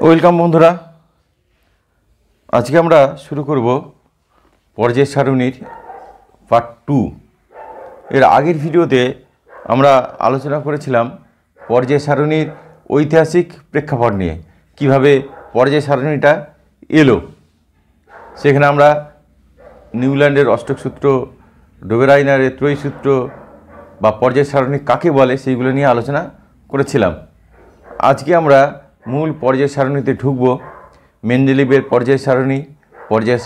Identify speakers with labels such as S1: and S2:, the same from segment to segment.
S1: Welcome বন্ধুরা, আজকে আমরা শুরু করব পর্যায় সারণীর পার্ট 2। এর আগের ভিডিওতে আমরা আলোচনা করেছিলাম পর্যায় সারণীর ঐতিহাসিক প্রেক্ষাপট নিয়ে, কিভাবে পর্যায় সারণীটা এলো। সেখানে আমরা নিউল্যান্ডের অষ্টক সূত্র, ডোবেরাইনারের ত্রয়ী সূত্র বা পর্যায় সারণী কাকে বলে সেইগুলো নিয়ে আলোচনা করেছিলাম। আজকে আমরা মূল পর্যায় সারণীতে ঢুকব। মেন্ডেলিভের পর্যায়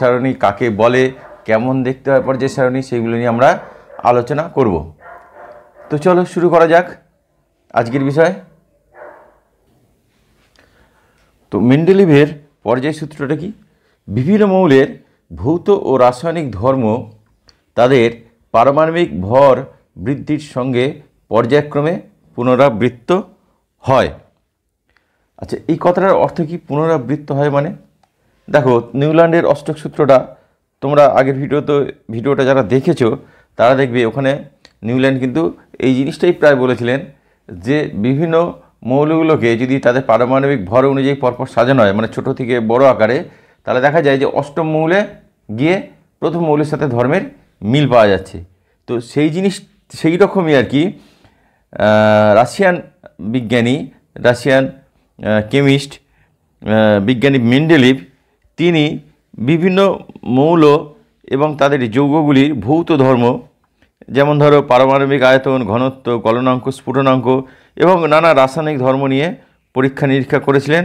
S1: সারণী কাকে বলে, কেমন দেখতে হয় পর্যায় সারণী, সেইগুলো নিয়ে আমরা আলোচনা করব। তো চলো শুরু করা যাক আজকের বিষয়। তো মেন্ডেলিভের পর্যায় সূত্রটা কি? বিভিন্ন মৌলের ভৌত ও রাসায়নিক ধর্ম তাদের পারমাণবিক ভর বৃদ্ধির সঙ্গে পর্যায়ক্রমে পুনরাবৃত্ত হয়। আচ্ছা, এই কথাটার অর্থ কি পুনরাবৃত্ত হয় মানে? দেখো, নিউল্যান্ডের অষ্টক সূত্রটা তোমরা আগের ভিডিওটা যারা দেখেছো তারা দেখবে ওখানে নিউল্যান্ড কিন্তু এই জিনিসটাই প্রায় বলেছিলেন যে বিভিন্ন মৌলগুলোকে যদি তাদের পারমাণবিক ভর অনুযায়ী পরপর সাজানো হয়, মানে ছোট থেকে বড় আকারে, তাহলে দেখা যায় যে অষ্টম মৌলে গিয়ে প্রথম মৌলের সাথে ধর্মের মিল পাওয়া যাচ্ছে। তো সেই রকমই আর কি রাশিয়ান কেমিস্ট বিজ্ঞানী মেন্ডেলিভ তিনি বিভিন্ন মৌল এবং তাদের যৌগগুলির ভৌত ধর্ম, যেমন ধরো পারমাণবিক আয়তন, ঘনত্ব, গলনাঙ্ক, স্ফুটনাঙ্ক এবং নানা রাসায়নিক ধর্ম নিয়ে পরীক্ষা নিরীক্ষা করেছিলেন।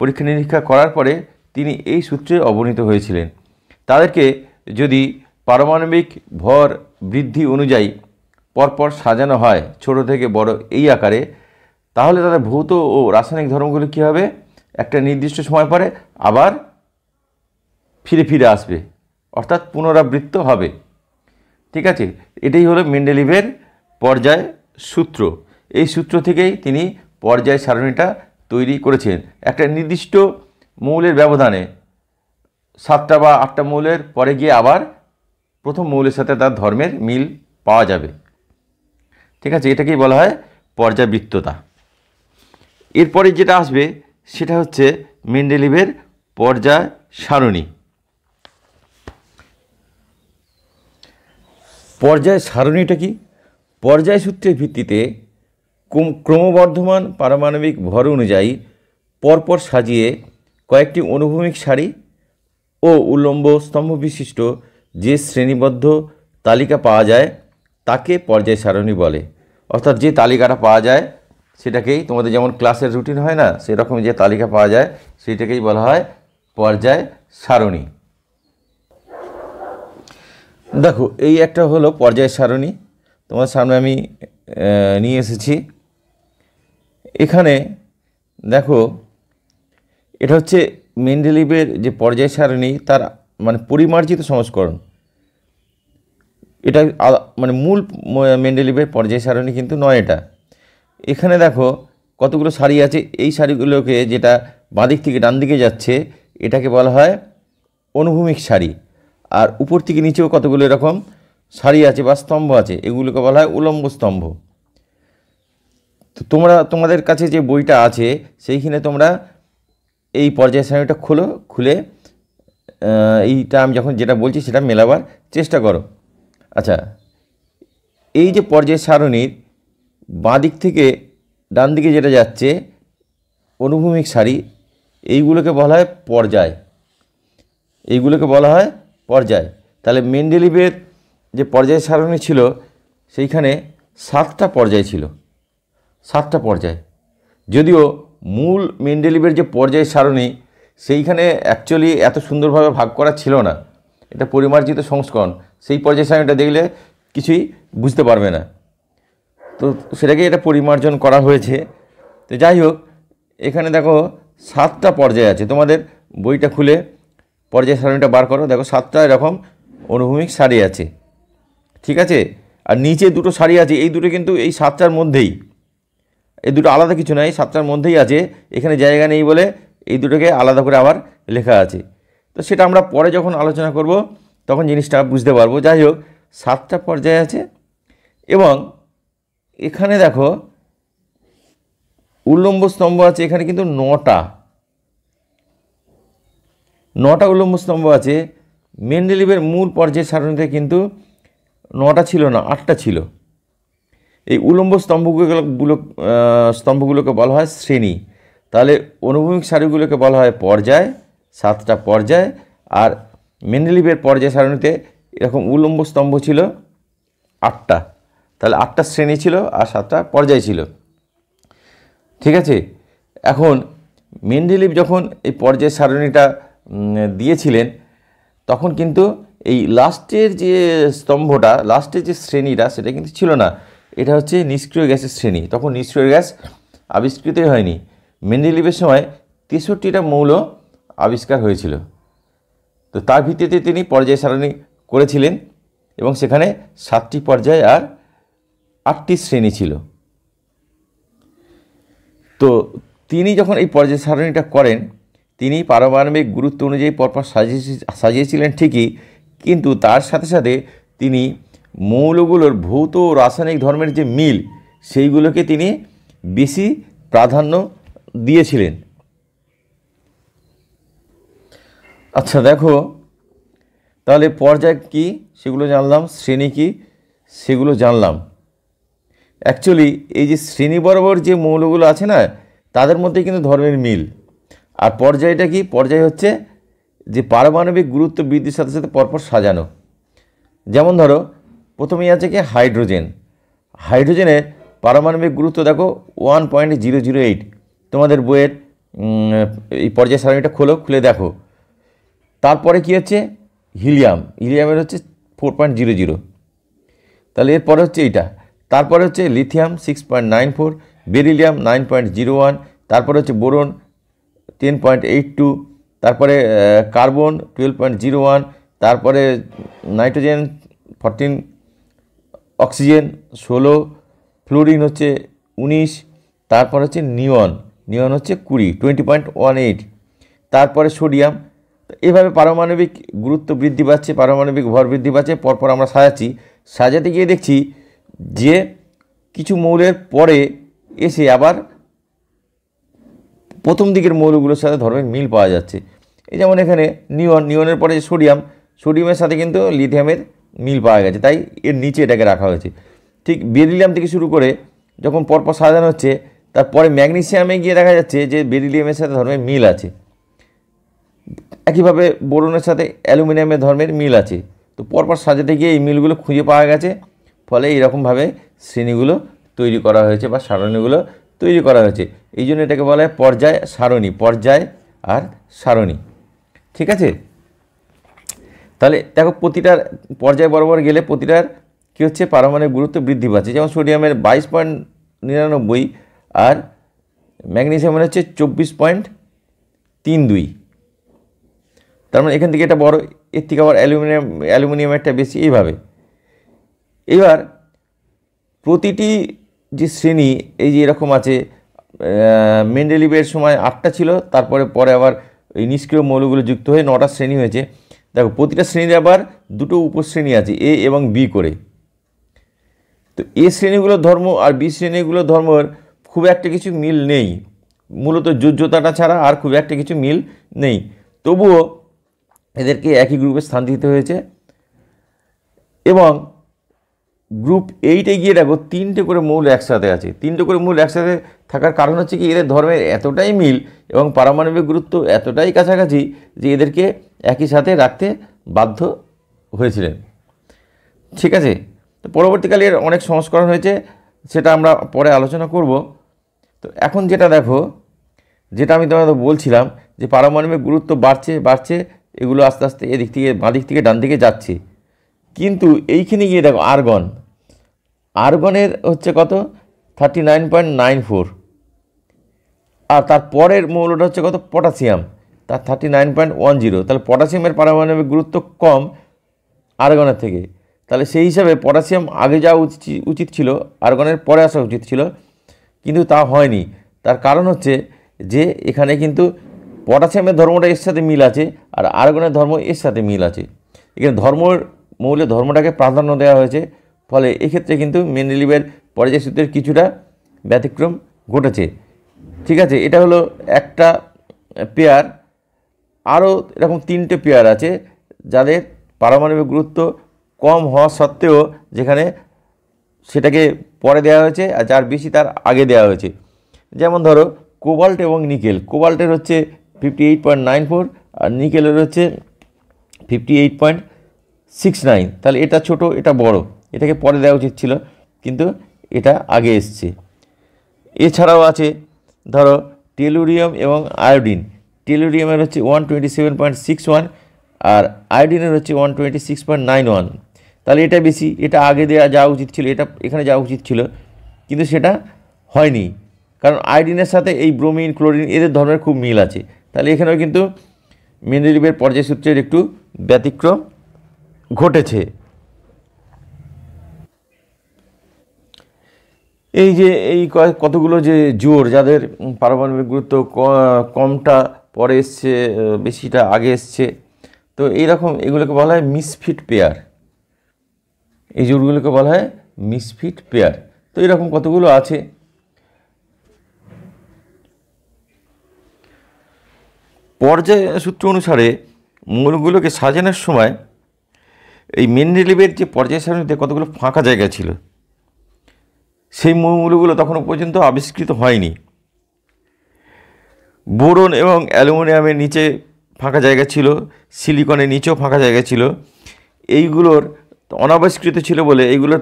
S1: পরীক্ষা নিরীক্ষা করার পরে তিনি এই সূত্রে অবনীত হয়েছিলেন। তাদেরকে যদি পারমাণবিক ভর বৃদ্ধি অনুযায়ী পরপর সাজানো হয় ছোট থেকে বড় এই আকারে, তাহলে তাদের ভৌত ও রাসায়নিক ধর্মগুলো কী হবে, একটা নির্দিষ্ট সময় পরে আবার ফিরে আসবে, অর্থাৎ পুনরাবৃত্ত হবে। ঠিক আছে, এটাই হলো মেন্ডেলিভের পর্যায় সূত্র। এই সূত্র থেকেই তিনি পর্যায় সারণীটা তৈরি করেছেন। একটা নির্দিষ্ট মৌলের ব্যবধানে 7টা বা 8টা মৌলের পরে গিয়ে আবার প্রথম মৌলের সাথে তার ধর্মের মিল পাওয়া যাবে। ঠিক আছে, এটাকেই বলা হয় পর্যাবৃত্ততা। এরপরে যেটা আসবে সেটা হচ্ছে মেন্ডেলিভের পর্যায় সারণী। পর্যায় সারণীটা কি? পর্যায় সূত্রের ভিত্তিতে ক্রমবর্ধমান পারমাণবিক ভর অনুযায়ী পরপর সাজিয়ে কয়েকটি অনুভূমিক সারি ও উল্লম্ব স্তম্ভ বিশিষ্ট যে শ্রেণীবদ্ধ তালিকা পাওয়া যায় তাকে পর্যায় সারণী বলে। অর্থাৎ যে তালিকাটা পাওয়া যায় সেটাকেই, তোমাদের যেমন ক্লাসের রুটিন হয় না, সেরকম যে তালিকা পাওয়া যায় সেটাকেই বলা হয় পর্যায় সারণী। দেখো, এই একটা হলো পর্যায় সারণী, তোমার সামনে আমি নিয়ে এসেছি। এখানে দেখো, এটা হচ্ছে মেন্ডেলিভের যে পর্যায় সারণী তার মানে পরিমার্জিত সংস্করণ। এটা মানে মূল মেন্ডেলিভের পর্যায় সারণী কিন্তু নয় এটা। এখানে দেখো কতগুলো সারি আছে, এই সারিগুলোকে যেটা বাঁদিক থেকে ডান দিকে যাচ্ছে এটাকে বলা হয় অনুভূমিক সারি, আর উপর থেকে নিচেও কতগুলো এরকম সারি আছে বা স্তম্ভ আছে, এগুলোকে বলা হয় উলম্ব স্তম্ভ। তো তোমাদের কাছে যে বইটা আছে সেইখানে তোমরা এই পর্যায় সারণীটা খুলে এইটা আমি যখন যেটা বলছি সেটা মেলাবার চেষ্টা করো। আচ্ছা, এই যে পর্যায় সারণীর বাঁ দিক থেকে ডান দিকে যেটা যাচ্ছে অনুভূমিক সারি, এইগুলোকে বলা হয় পর্যায়, তাহলে মেন্ডেলিভের যে পর্যায় সারণী ছিল সেইখানে 7টা পর্যায় ছিল, 7টা পর্যায়। যদিও মূল মেন্ডেলিভের যে পর্যায় সারণী সেইখানে অ্যাকচুয়ালি এত সুন্দরভাবে ভাগ করা ছিল না, এটা পরিমার্জিত সংস্করণ। সেই পর্যায় সারণীটা দেখলে কিছুই বুঝতে পারবে না, তো সেটাকে এটা পরিমার্জন করা হয়েছে। তো যাই হোক, এখানে দেখো 7টা পর্যায় আছে। তোমাদের বইটা খুলে পর্যায় সারণীটা বার করো, দেখো 7টা এরকম অনুভূমিক সারি আছে। ঠিক আছে, আর নিচে দুটো সারি আছে, এই দুটো কিন্তু এই 7টার মধ্যেই, এই দুটো আলাদা কিছু নয়, 7টার মধ্যেই আছে। এখানে জায়গা নেই বলে এই দুটোকে আলাদা করে আবার লেখা আছে। তো সেটা আমরা পরে যখন আলোচনা করব তখন জিনিসটা বুঝতে পারবো। যাই হোক, 7টা পর্যায় আছে এবং এখানে দেখো উল্লম্ব স্তম্ভ আছে, এখানে কিন্তু 9টা। 9টা উল্লম্ব স্তম্ভ আছে। মেন্ডেলিভের মূল পর্যায় সারণীতে কিন্তু 9টা ছিল না, 8টা ছিল। এই উল্লম্ব স্তম্ভগুলোকে বলা হয় শ্রেণী। তাহলে অনুভূমিক সারিগুলোকে বলা হয় পর্যায়, 7টা পর্যায়। আর মেন্ডেলিভের পর্যায় সারণীতে এরকম উল্লম্ব স্তম্ভ ছিল 8টা। তাহলে 8টা শ্রেণী ছিল আর 7টা পর্যায় ছিল। ঠিক আছে, এখন মেন্ডেলিভ যখন এই পর্যায় সারণীটা দিয়েছিলেন, তখন কিন্তু এই লাস্টের যে স্তম্ভটা, লাস্টের যে শ্রেণীটা, সেটা কিন্তু ছিল না। এটা হচ্ছে নিষ্ক্রিয় গ্যাসের শ্রেণী। তখন নিষ্ক্রিয় গ্যাস আবিষ্কৃতই হয়নি। মেন্ডেলিভের সময় 63টা মৌল আবিষ্কার হয়েছিল। তো তার ভিত্তিতে তিনি পর্যায় সারণী করেছিলেন এবং সেখানে 7টি পর্যায় আর 8টি শ্রেণী ছিল। তো তিনি যখন এই পর্যায় সারণীটা করেন, তিনি পারমাণবিক গুরুত্ব অনুযায়ী পরপর সাজিয়েছিলেন ঠিকই, কিন্তু তার সাথে সাথে তিনি মৌলগুলোর ভৌত ও রাসায়নিক ধর্মের যে মিল, সেইগুলোকে তিনি বেশি প্রাধান্য দিয়েছিলেন। আচ্ছা দেখো, তাহলে পর্যায় কি সেগুলো জানলাম, শ্রেণী কি সেগুলো জানলাম। অ্যাকচুয়ালি এই যে শ্রেণী বরাবর যে মৌলগুলো আছে না, তাদের মধ্যে কিন্তু ধর্মের মিল। আর পর্যায়টা কি? পর্যায় হচ্ছে যে পারমাণবিক গুরুত্ব বৃদ্ধির সাথে সাথে পরপর সাজানো। যেমন ধরো, প্রথমেই আছে কি হাইড্রোজেন। হাইড্রোজেনের পারমাণবিক গুরুত্ব দেখো 1.008। তোমাদের বইয়ের এই পর্যায় সারণীটা খুলে দেখো। তারপরে কি হচ্ছে? হিলিয়াম। হিলিয়ামের হচ্ছে 4.00। তাহলে এরপরে হচ্ছে এইটা। তারপরে হচ্ছে লিথিয়াম 6.94, বেরিলিয়াম 9.01, তারপরে হচ্ছে বোরন 10.82, তারপরে কার্বন 12.01, তারপরে নাইট্রোজেন 14, অক্সিজেন 16, ফ্লোরিন হচ্ছে 19, তারপর হচ্ছে নিয়ন হচ্ছে 20.18, তারপরে সোডিয়াম। এভাবে পারমাণবিক গুরুত্ব বৃদ্ধি পাচ্ছে, পারমাণবিক ভর বৃদ্ধি পাচ্ছে। পরপর আমরা সাজাতে গিয়ে দেখছি যে কিছু মৌলের পরে এসে আবার প্রথম দিকের মৌলগুলোর সাথে ধর্মের মিল পাওয়া যাচ্ছে। এই যেমন এখানে নিয়নের পরে সোডিয়ামের সাথে কিন্তু লিথিয়ামের মিল পাওয়া গেছে, তাই এর নিচে এটাকে রাখা হয়েছে। ঠিক বেরিলিয়াম থেকে শুরু করে যখন পরপর সাজানো হচ্ছে, তারপরে ম্যাগনেসিয়ামে গিয়ে দেখা যাচ্ছে যে বেরিলিয়ামের সাথে ধর্মের মিল আছে। একইভাবে বোরনের সাথে অ্যালুমিনিয়ামের ধর্মের মিল আছে। তো পরপর সাজাতে গিয়ে এই মিলগুলো খুঁজে পাওয়া গেছে, ফলে এইরকমভাবে শ্রেণীগুলো তৈরি করা হয়েছে বা সারণীগুলো তৈরি করা হয়েছে। এই জন্য এটাকে বলা হয় পর্যায় সারণী, পর্যায় আর সারণী। ঠিক আছে, তাহলে দেখো প্রতিটার পর্যায় বরাবর গেলে প্রতিটার কী হচ্ছে? পারমাণবিক গুরুত্ব বৃদ্ধি পাচ্ছে। যেমন সোডিয়ামের 22.99 আর ম্যাগনেসিয়ামের হচ্ছে 24.32। তার মানে এখান থেকে এটা বড়, এর থেকে আবার অ্যালুমিনিয়ামেরটা বেশি। এইভাবে এবার প্রতিটি যে শ্রেণী এই যে এরকম আছে, মেন্ডেলিভের সময় 8টা ছিল, পরে আবার এই নিষ্ক্রিয় মৌলগুলো যুক্ত হয়ে 9টা শ্রেণী হয়েছে। দেখো প্রতিটা শ্রেণীর আবার দুটো উপশ্রেণী আছে, এ এবং বি করে। তো এ শ্রেণীগুলোর ধর্ম আর বি শ্রেণীগুলোর ধর্মের খুব একটা কিছু মিল নেই, মূলত যোজ্যতাটা ছাড়া আর খুব একটা কিছু মিল নেই। তবুও এদেরকে একই গ্রুপে স্থান দিতে হয়েছে। এবং গ্রুপ 8-এ গিয়ে দেখো 3টে করে মৌল একসাথে আছে। 3টে করে মৌল একসাথে থাকার কারণ হচ্ছে কি, এদের ধর্মের এতটাই মিল এবং পারমাণবিক গুরুত্ব এতটাই কাছাকাছি যে এদেরকে একই সাথে রাখতে বাধ্য হয়েছিলেন। ঠিক আছে, তো পরবর্তীকালে এর অনেক সংস্করণ হয়েছে, সেটা আমরা পরে আলোচনা করব। তো এখন যেটা দেখো, যেটা আমি তোমাদের বলছিলাম যে পারমাণবিক গুরুত্ব বাড়ছে, এগুলো আস্তে আস্তে এদিক থেকে বাঁ দিক থেকে ডান দিকে যাচ্ছে। কিন্তু এইখানে গিয়ে দেখো আর্গনের হচ্ছে কত? 39.94। আর তার পরের মৌলটা হচ্ছে কত? পটাশিয়াম, তার 39.10। তাহলে পটাশিয়ামের পারমাণবিক গুরুত্ব কম আর্গনের থেকে। তাহলে সেই হিসাবে পটাশিয়াম আগে যাওয়া উচিত ছিল, আর্গনের পরে আসা উচিত ছিল, কিন্তু তা হয়নি। তার কারণ হচ্ছে যে এখানে কিন্তু পটাশিয়ামের ধর্মটা এর সাথে মিল আছে আর আর্গনের ধর্ম এর সাথে মিল আছে। এখানে মৌলের ধর্মটাকে প্রাধান্য দেওয়া হয়েছে, ফলে এক্ষেত্রে কিন্তু মেন্ডেলিভের পর্যায় সূত্রের কিছুটা ব্যতিক্রম ঘটেছে। ঠিক আছে, এটা হলো একটা পেয়ার। আরও এরকম 3টে পেয়ার আছে যাদের পারমাণবিক গুরুত্ব কম হওয়া সত্ত্বেও যেখানে সেটাকে পরে দেওয়া হয়েছে আর যার বেশি তার আগে দেওয়া হয়েছে। যেমন ধরো কোবাল্ট এবং নিকেল, কোবাল্টের হচ্ছে 58.94 আর নিকেলের হচ্ছে 58.69। তাহলে এটা ছোট, এটা বড়, এটাকে পরে দেওয়া উচিত ছিল কিন্তু এটা আগে এসছে। এছাড়াও আছে ধরো টেলুরিয়াম এবং আয়োডিন, টেলুরিয়ামের হচ্ছে 127.61 আর আয়োডিনের হচ্ছে 126.91। তাহলে এটা বেশি, এটা আগে যাওয়া উচিত ছিল, এটা এখানে যাওয়া উচিত ছিল কিন্তু সেটা হয়নি, কারণ আয়োডিনের সাথে এই ব্রোমিন ক্লোরিন এদের ধর্মের খুব মিল আছে। তাহলে এখানেও কিন্তু মেন্ডেলিভের পর্যায়সূত্রের একটু ব্যতিক্রম ঘটেছে। এই যে এই কতগুলো যে জোড় যাদের পারমাণবিক গুরুত্ব কমটা পরে এসছে, বেশিটা আগে এসছে, তো এইরকম এগুলোকে বলা হয় মিসফিট পেয়ার, এই জোড়গুলোকে বলা হয় মিসফিট পেয়ার। তো এরকম কতগুলো আছে। পর্যায় সূত্র অনুসারে মৌলগুলোকে সাজানোর সময় এই মেন্ডেলিভের যে পর্যায় সারণীতে কতগুলো ফাঁকা জায়গা ছিল, সেই মৌলগুলো তখনও পর্যন্ত আবিষ্কৃত হয়নি। বোরন এবং অ্যালুমিনিয়ামের নিচে ফাঁকা জায়গা ছিল, সিলিকনের নিচেও ফাঁকা জায়গা ছিল। এইগুলোর অনাবিষ্কৃত ছিল বলে এইগুলো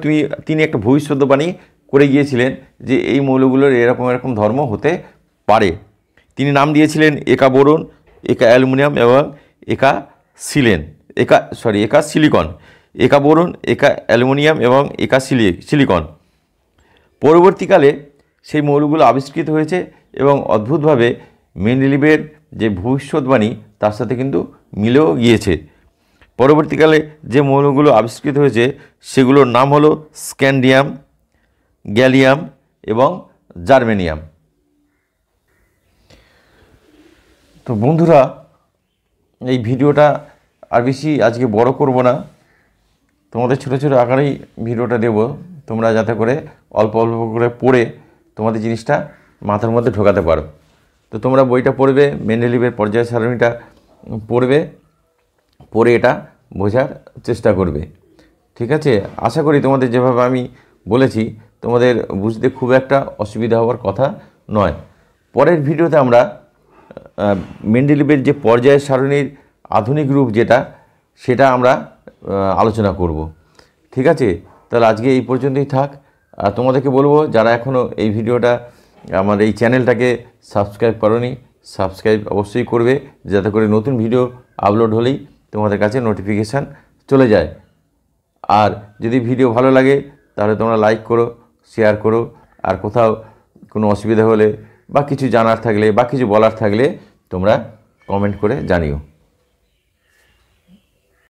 S1: তিনি একটা ভবিষ্যদ্বাণী করে গিয়েছিলেন যে এই মৌলগুলোর এরকম এরকম ধর্ম হতে পারে। তিনি নাম দিয়েছিলেন একা বোরন, একা অ্যালুমিনিয়াম এবং একা সিলিকন, একা বোরন, একা অ্যালুমিনিয়াম এবং একা সিলিকন। পরবর্তীকালে সেই মৌলগুলো আবিষ্কৃত হয়েছে এবং অদ্ভুতভাবে মেন্ডেলিভের যে ভবিষ্যদ্বাণী তার সাথে কিন্তু মিলেও গিয়েছে। পরবর্তীকালে যে মৌলগুলো আবিষ্কৃত হয়েছে সেগুলোর নাম হলো স্ক্যান্ডিয়াম, গ্যালিয়াম এবং জার্মেনিয়াম। তো বন্ধুরা, এই ভিডিওটা আর বেশি আজকে বড় করব না, তোমাদের ছোটো ছোটো আকারেই ভিডিওটা দেব, তোমরা যাতে করে অল্প অল্প করে পড়ে তোমাদের জিনিসটা মাথার মধ্যে ঢোকাতে পারো। তো তোমরা বইটা পড়বে, মেন্ডেলিভের পর্যায় সারণীটা পড়বে, পড়ে এটা বোঝার চেষ্টা করবে। ঠিক আছে? আশা করি তোমাদের যেভাবে আমি বলেছি তোমাদের বুঝতে খুব একটা অসুবিধা হওয়ার কথা নয়। পরের ভিডিওতে আমরা মেন্ডেলিভের যে পর্যায় সারণীর আধুনিক রূপ যেটা, সেটা আমরা আলোচনা করব। ঠিক আছে? তাহলে আজকে এই পর্যন্তই থাক। আর তোমাদেরকে বলবো যারা এখনও এই ভিডিওটা আমার এই চ্যানেলটাকে সাবস্ক্রাইব করোনি, সাবস্ক্রাইব অবশ্যই করবে যাতে করে নতুন ভিডিও আপলোড হলেই তোমাদের কাছে নোটিফিকেশান চলে যায়। আর যদি ভিডিও ভালো লাগে তাহলে তোমরা লাইক করো, শেয়ার করো, আর কোথাও কোনো অসুবিধা হলে বা কিছু জানার থাকলে বা কিছু বলার থাকলে তোমরা কমেন্ট করে জানিও।